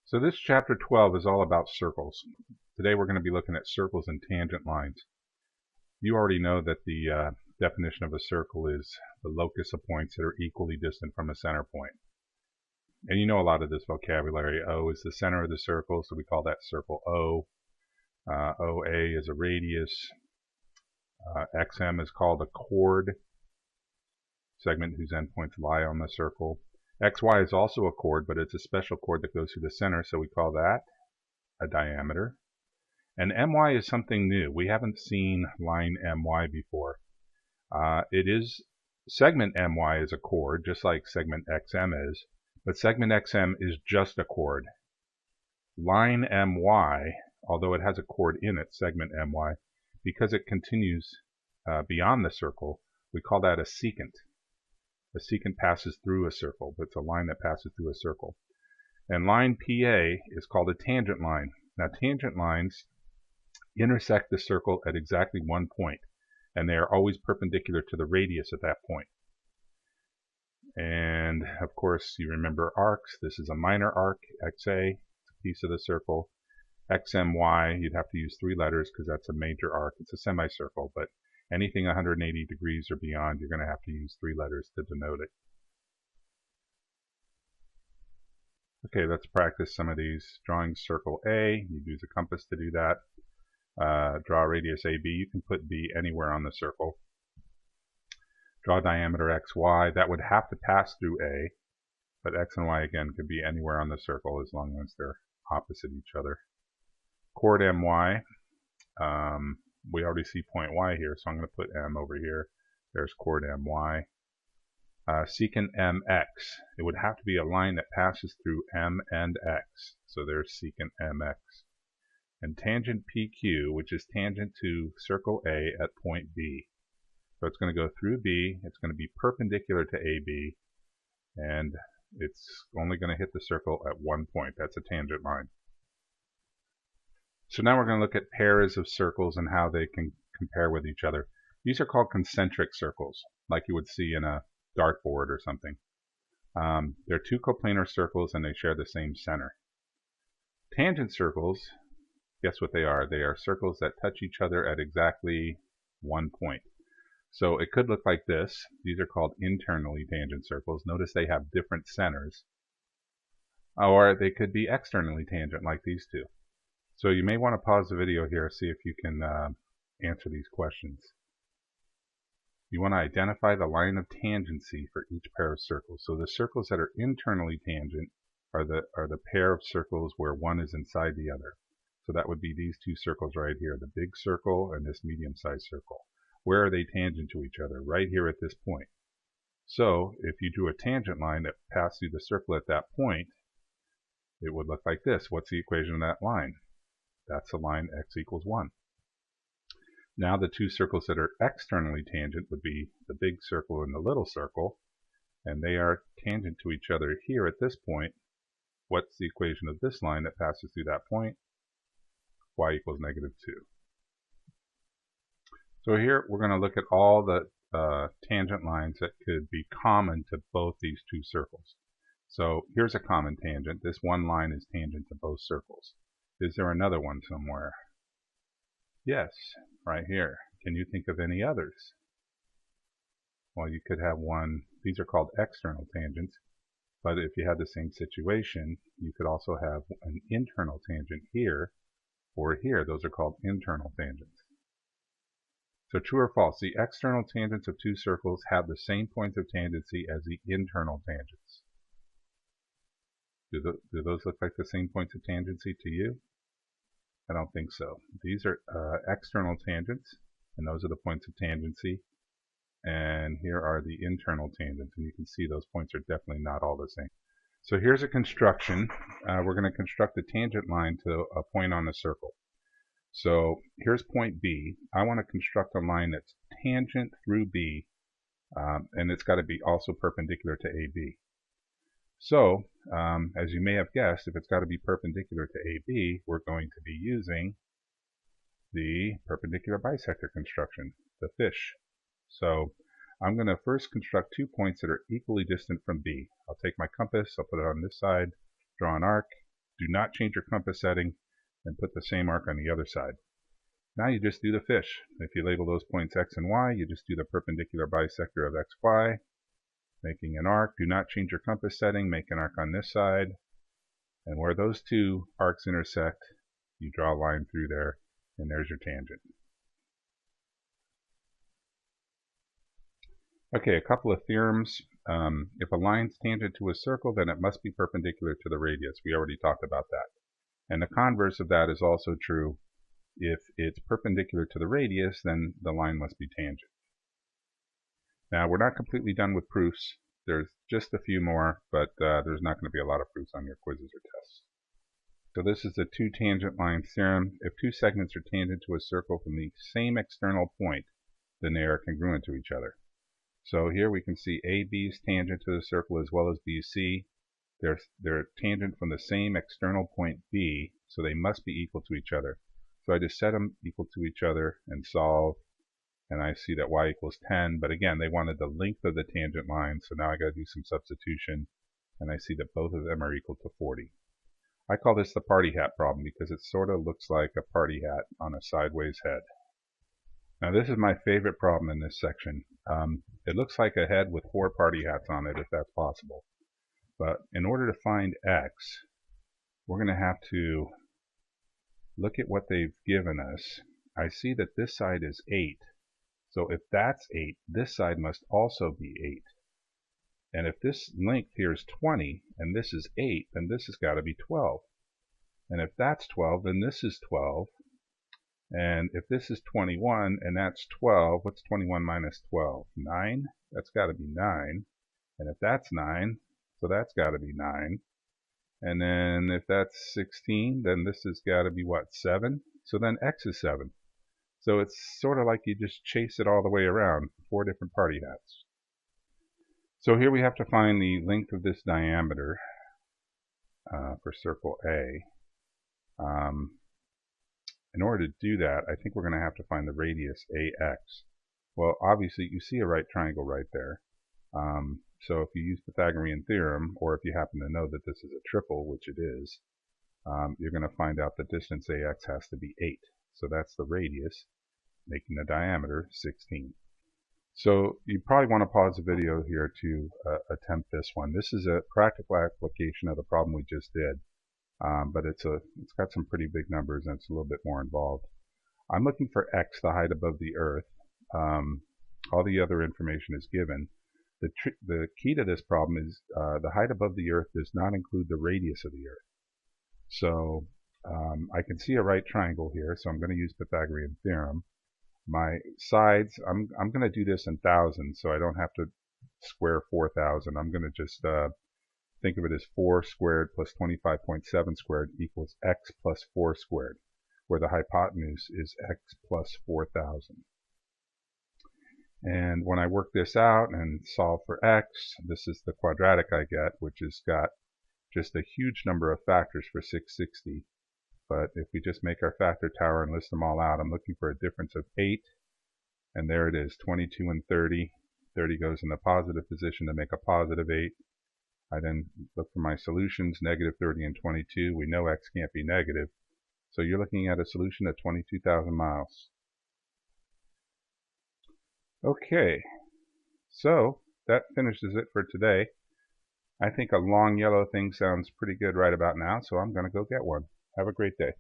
So this chapter 12 is all about circles. Today we're going to be looking at circles and tangent lines. You already know that the definition of a circle is the locus of points that are equally distant from a center point. And you know a lot of this vocabulary. O is the center of the circle, so we call that circle O. OA is a radius. XM is called a chord, segment whose endpoints lie on the circle. XY is also a chord, but it's a special chord that goes through the center, so we call that a diameter. And MY is something new. We haven't seen line MY before. It is segment MY is a chord, just like segment XM is, but segment XM is just a chord. Line MY, although it has a chord in it, segment MY, because it continues beyond the circle, we call that a secant. A secant passes through a circle, but it's a line that passes through a circle. And line PA is called a tangent line. Now, tangent lines intersect the circle at exactly one point, and they are always perpendicular to the radius at that point. And of course, you remember arcs. This is a minor arc, XA, it's a piece of the circle. XMY, you'd have to use 3 letters because that's a major arc. It's a semicircle, but anything 180 degrees or beyond, you're going to have to use 3 letters to denote it. Okay, let's practice some of these. Drawing circle A, you use a compass to do that. Draw radius AB, you can put B anywhere on the circle. Draw diameter XY, that would have to pass through A, but X and Y again could be anywhere on the circle as long as they're opposite each other. Chord MY, we already see point Y here, so I'm going to put M over here. There's chord MY. Secant MX, it would have to be a line that passes through M and X, so there's secant MX. And tangent PQ, which is tangent to circle A at point B. So it's going to go through B, it's going to be perpendicular to AB, and it's only going to hit the circle at one point. That's a tangent line. So now we're going to look at pairs of circles and how they can compare with each other. These are called concentric circles, like you would see in a dartboard or something. They're 2 coplanar circles and they share the same center. Tangent circles, guess what they are? They are circles that touch each other at exactly one point. So it could look like this. These are called internally tangent circles. Notice they have different centers. Or they could be externally tangent like these two. So you may want to pause the video here, see if you can answer these questions. You want to identify the line of tangency for each pair of circles. So the circles that are internally tangent are the pair of circles where one is inside the other. So that would be these 2 circles right here, the big circle and this medium-sized circle. Where are they tangent to each other? Right here at this point. So if you drew a tangent line that passed through the circle at that point, it would look like this. What's the equation of that line? That's the line x equals 1. Now the 2 circles that are externally tangent would be the big circle and the little circle, and they are tangent to each other here at this point. What's the equation of this line that passes through that point? Y equals -2. So here we're going to look at all the tangent lines that could be common to both these 2 circles. So here's a common tangent. This one line is tangent to both circles. Is there another one somewhere? Yes, right here. Can you think of any others? Well, you could have one. These are called external tangents. But if you had the same situation, you could also have an internal tangent here or here. Those are called internal tangents. So true or false, the external tangents of 2 circles have the same points of tangency as the internal tangents. Do those look like the same points of tangency to you? I don't think so. These are external tangents, and those are the points of tangency. And here are the internal tangents, and you can see those points are definitely not all the same. So here's a construction. We're going to construct a tangent line to a point on a circle. So here's point B. I want to construct a line that's tangent through B, and it's got to be also perpendicular to AB. So, as you may have guessed, if it's got to be perpendicular to AB, we're going to be using the perpendicular bisector construction, the fish. So I'm going to first construct 2 points that are equally distant from B. I'll take my compass, I'll put it on this side, draw an arc, Do not change your compass setting and put the same arc on the other side. Now you just do the fish. If you label those points x and y, you just do the perpendicular bisector of xy, making an arc. Do not change your compass setting, make an arc on this side. And where those two arcs intersect, you draw a line through there, and there's your tangent. Okay, a couple of theorems. If a line's tangent to a circle, then it must be perpendicular to the radius. We already talked about that. And the converse of that is also true. If it's perpendicular to the radius, then the line must be tangent. Now, we're not completely done with proofs. There's just a few more, but there's not going to be a lot of proofs on your quizzes or tests. So this is the two tangent lines theorem. If two segments are tangent to a circle from the same external point, then they are congruent to each other. So here we can see AB is tangent to the circle as well as BC. They're tangent from the same external point B, so they must be equal to each other. So I just set them equal to each other and solve, and I see that y equals 10. But again, they wanted the length of the tangent line, so now I got to do some substitution, and I see that both of them are equal to 40. I call this the party hat problem because it sort of looks like a party hat on a sideways head. Now this is my favorite problem in this section. It looks like a head with 4 party hats on it, if that's possible. But in order to find x, we're going to have to look at what they've given us. I see that this side is 8. So if that's 8, this side must also be 8. And if this length here is 20, and this is 8, then this has got to be 12. And if that's 12, then this is 12. And if this is 21 and that's 12, what's 21 minus 12? 9? That's got to be 9. And if that's 9, so that's got to be 9. And then if that's 16, then this has got to be what, 7? So then x is 7. So it's sort of like you just chase it all the way around, 4 different party hats. So here we have to find the length of this diameter for circle A. In order to do that, I think we're going to have to find the radius AX. Well, obviously, you see a right triangle right there. So if you use Pythagorean theorem, or if you happen to know that this is a triple, which it is, you're going to find out the distance AX has to be 8. So that's the radius, making the diameter 16. So you probably want to pause the video here to attempt this one. This is a practical application of the problem we just did. But it's got some pretty big numbers and it's a little bit more involved. I'm looking for x, the height above the earth. All the other information is given. The key to this problem is the height above the earth does not include the radius of the earth. So I can see a right triangle here, so I'm going to use Pythagorean theorem. My sides, I'm going to do this in thousands, so I don't have to square 4,000. I'm going to just think of it as 4 squared plus 25.7 squared equals x plus 4 squared, where the hypotenuse is x plus 4,000. And when I work this out and solve for x, this is the quadratic I get, which has got just a huge number of factors for 660. But if we just make our factor tower and list them all out, I'm looking for a difference of 8. And there it is, 22 and 30. 30 goes in the positive position to make a positive 8. I then look for my solutions, negative 30 and 22. We know x can't be negative. So you're looking at a solution at 22,000 miles. Okay, so that finishes it for today. I think a long yellow thing sounds pretty good right about now, so I'm going to go get one. Have a great day.